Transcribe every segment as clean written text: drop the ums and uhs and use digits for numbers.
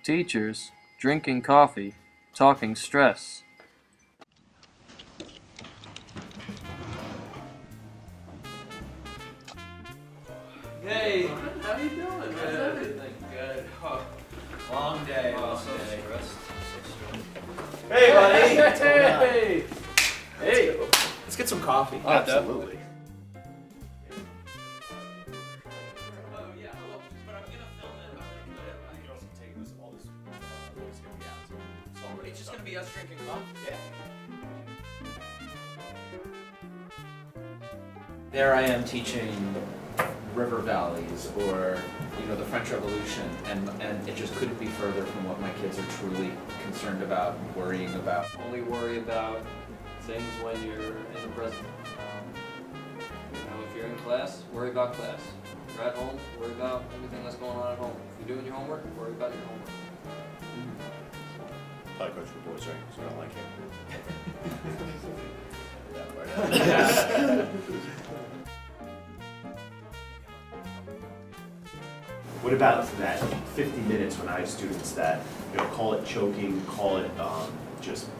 Teachers, drinking coffee, talking stress. Hey, how you doing, man? Everything good. Oh, long day. Oh, long so day. stressed. Hey, buddy. Hey! Hey! Let's get some coffee. Oh, absolutely. It's just gonna be us drinking coffee. Yeah. There I am teaching river valleys or the French Revolution, and it just couldn't be further from what my kids are truly concerned about, worrying about. Only worry about things when you're in the present. If you're in class, worry about class. If you're at home, worry about everything that's going on at home. If you're doing your homework, worry about your homework. Probably coach for boys, right? So I don't like him. What about that 50 minutes when I have students that, call it choking, call it just,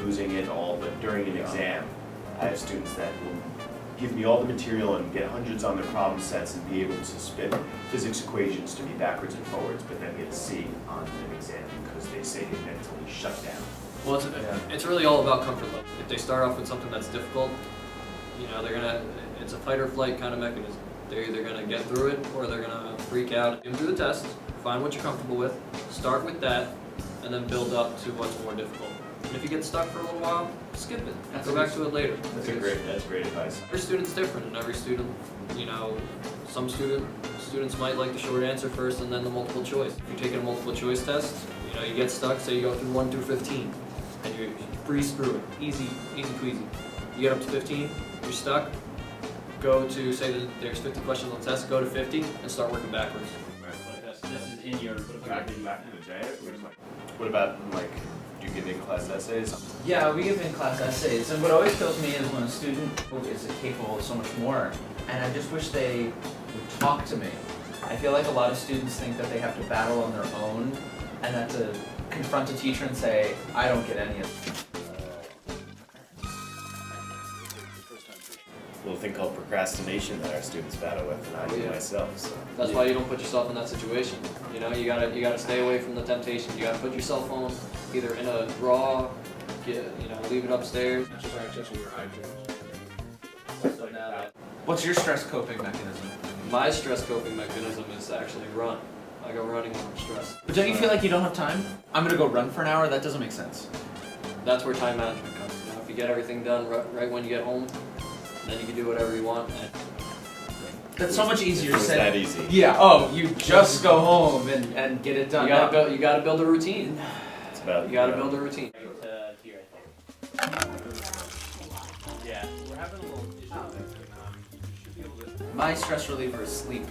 losing it all, but during an exam, I have students that will give me all the material and get hundreds on their problem sets and be able to spit physics equations to be backwards and forwards, but then get a C on an exam because they say they mentally shut down. Well, it's really all about comfort level. If they start off with something that's difficult, it's a fight or flight kind of mechanism. They're either gonna get through it or they're gonna freak out. Get through the test, find what you're comfortable with, start with that, and then build up to what's more difficult. And if you get stuck for a little while, skip it. Go back to it later. That's great advice. Every student's different, and every student, some students might like the short answer first and then the multiple choice. If you're taking a multiple choice test, you get stuck, say you go through 1 through 15, and you breeze through it, easy peasy. You get up to 15, you're stuck, go to, say that there's 50 questions on the test, go to 50 and start working backwards. This is in your Back in the day, what about do you give in-class essays? Yeah, we give in-class essays, and what always kills me is when a student is capable of so much more, and I just wish they would talk to me. I feel like a lot of students think that they have to battle on their own, and that to confront a teacher and say, I don't get any of it. A little thing called procrastination that our students battle with, and I do myself. So. That's why you don't put yourself in that situation. You gotta stay away from the temptation. You gotta put your cell phone either in a drawer, leave it upstairs. What's your stress coping mechanism? My stress coping mechanism is to actually run. I go running when I'm stressed. But don't you feel like you don't have time? I'm gonna go run for an hour? That doesn't make sense. That's where time management comes. If you get everything done right when you get home, then you can do whatever you want. That's so much easier It's said. that easy. Yeah, you just go home and get it done. You gotta build a routine. It's about, You gotta build a routine. here, I think. Yeah, we're having a little issue. My stress reliever is sleep.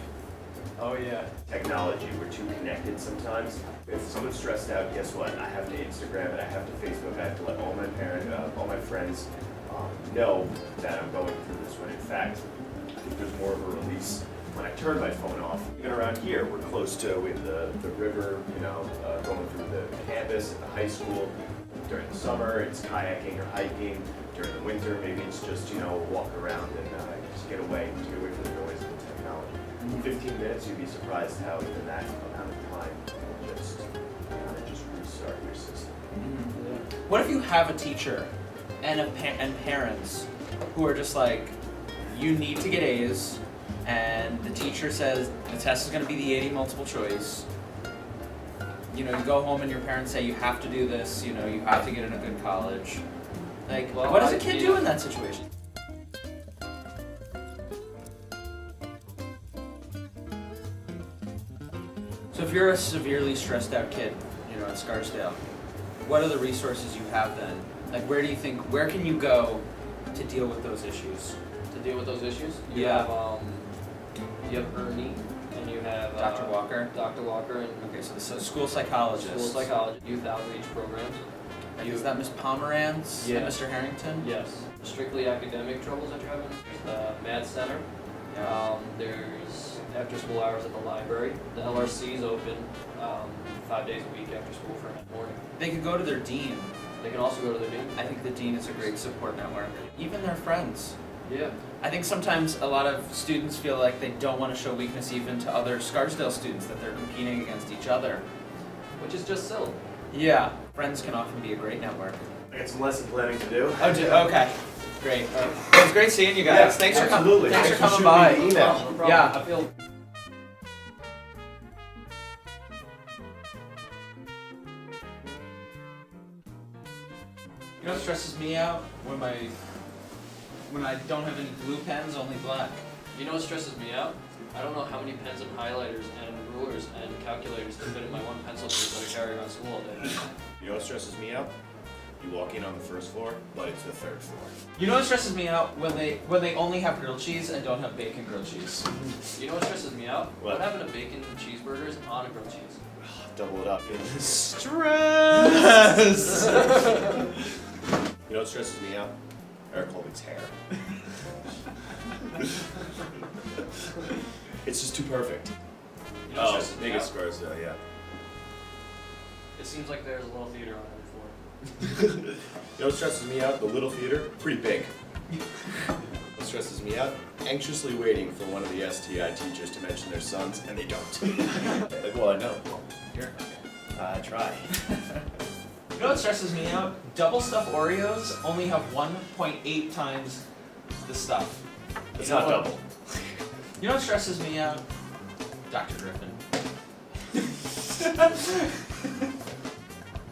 Oh yeah. Technology, we're too connected sometimes. If someone's stressed out, guess what? I have to Instagram and I have to Facebook. I have to let all my all my friends know that I'm going through this. When in fact, I think there's more of a release when I turn my phone off. Even around here, we're close to the river. Going through the campus at the high school. During the summer, it's kayaking or hiking. During the winter, maybe it's just walk around and just get away from the noise of the technology. 15 minutes, you'd be surprised how even that amount of time will just restart your system. What if you have a teacher and parents who are just like, you need to get A's, and the teacher says the test is going to be the 80 multiple choice. You go home and your parents say you have to do this. You have to get in a good college. What does a kid do in that situation? So if you're a severely stressed out kid, at Scarsdale, what are the resources you have then? Where can you go to deal with those issues? To deal with those issues, you Yeah. have Ernie, and you have Dr. Walker? Dr. Walker, and Okay, so school psychologist. school psychology, youth outreach programs. Is that Ms. Pomeranz Yeah. and Mr. Harrington? Yes. Strictly academic troubles that you're having. There's the MAD Center. Yeah. There's after school hours at the library. The LRC is open 5 days a week after school for an morning. They could go to their dean. They can also go to their dean. I think the dean is a great support network. Even their friends. Yeah. I think sometimes a lot of students feel like they don't want to show weakness even to other Scarsdale students, that they're competing against each other. Which is just silly. Yeah, friends can often be a great network. I got some lesson planning to do. Oh, okay. Great. It was great seeing you guys. Yeah, Thanks for absolutely. coming. Thanks for coming shooting by. me the email. No problem. Yeah. I feel You know what stresses me out? When I don't have any blue pens, only black. You know what stresses me out? I don't know how many pens and highlighters and rulers and calculators to fit in my one pencil case that I carry around school all day. You know what stresses me out? You walk in on the first floor, but it's the third floor. You know what stresses me out? When they only have grilled cheese and don't have bacon grilled cheese. You know what stresses me out? What? What happened to bacon cheeseburgers on a grilled cheese? Double it up. Stress. You know what stresses me out? Eric Holby's hair. It's just too perfect. You know what stresses me biggest out? Scarsdale, yeah. It seems like there's a little theater on every floor. You know what stresses me out? The little theater, pretty big. What stresses me out? Anxiously waiting for one of the STI teachers to mention their sons, and they don't. Like, well, I know. Here. I try. You know what stresses me out? Double stuffed Oreos only have 1.8 times the stuff. It's You know not what? double. You know what stresses me out? Dr. Griffin.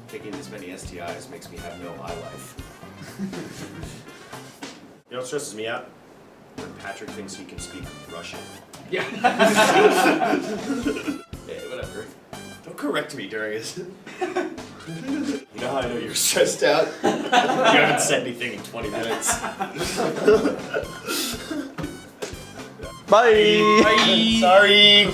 Taking this many STIs makes me have no high life. You know what stresses me out? When Patrick thinks he can speak Russian. Yeah. Hey, whatever. Don't correct me during it. You know how I know you're stressed out? You haven't said anything in 20 minutes. Bye. Sorry.